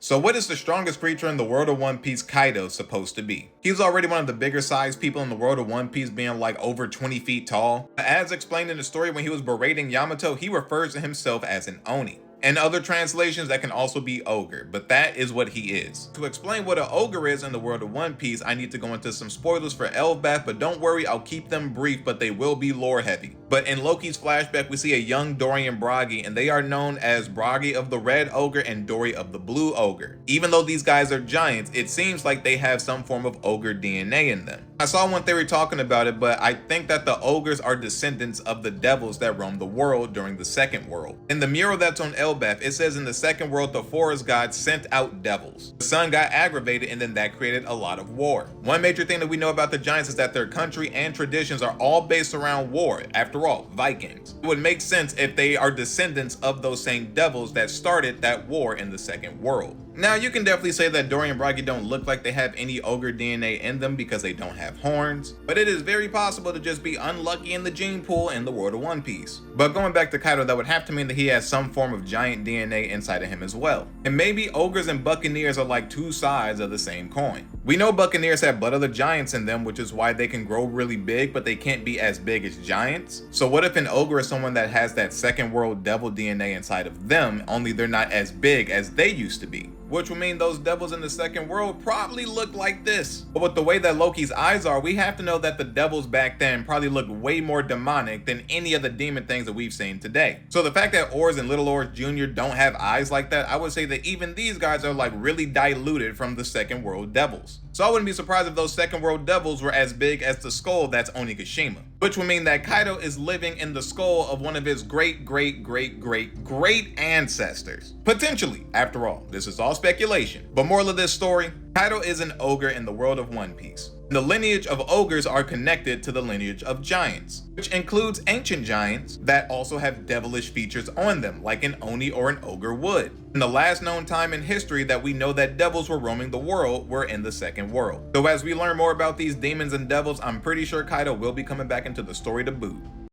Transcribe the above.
So what is the strongest creature in the world of One Piece Kaido supposed to be? He's already one of the bigger sized people in the world of One Piece, being like over 20 feet tall. As explained in the story, when he was berating Yamato, he refers to himself as an Oni. In other translations, that can also be ogre, but that is what he is. To explain what an ogre is in the world of One Piece, I need to go into some spoilers for Elbaf, but don't worry, I'll keep them brief, but they will be lore heavy. But in Loki's flashback, we see a young Dorian Bragi, and they are known as Bragi of the Red Ogre and Dory of the Blue Ogre. Even though these guys are giants, it seems like they have some form of ogre DNA in them. I saw one theory talking about it, but I think that the ogres are descendants of the devils that roamed the world during the Second World. In the mural that's on Elbaf, it says in the Second World, the forest god sent out devils. The sun got aggravated, and then that created a lot of war. One major thing that we know about the giants is that their country and traditions are all based around war. After all, Vikings. It would make sense if they are descendants of those same devils that started that war in the Second World. Now, you can definitely say that Dory and Bragi don't look like they have any ogre DNA in them because they don't have horns, but it is very possible to just be unlucky in the gene pool in the world of One Piece. But going back to Kaido, that would have to mean that he has some form of giant DNA inside of him as well. And maybe ogres and buccaneers are like two sides of the same coin. We know buccaneers have blood of the giants in them, which is why they can grow really big, but they can't be as big as giants. So what if an ogre is someone that has that Second World devil DNA inside of them, only they're not as big as they used to be? Which would mean those devils in the Second World probably look like this. But with the way that Loki's eyes are, we have to know that the devils back then probably looked way more demonic than any of the demon things that we've seen today. So the fact that Oars and Little Oars Jr. don't have eyes like that, I would say that even these guys are like really diluted from the Second World devils. So I wouldn't be surprised if those Second World devils were as big as the skull that's Onigashima. Which would mean that Kaido is living in the skull of one of his great ancestors. Potentially. After all, this is all speculation. But moral of this story, Kaido is an ogre in the world of One Piece. The lineage of ogres are connected to the lineage of giants, which includes ancient giants that also have devilish features on them, like an Oni or an ogre would. And the last known time in history that we know that devils were roaming the world were in the Second World. So as we learn more about these demons and devils, I'm pretty sure Kaido will be coming back into the story to boot.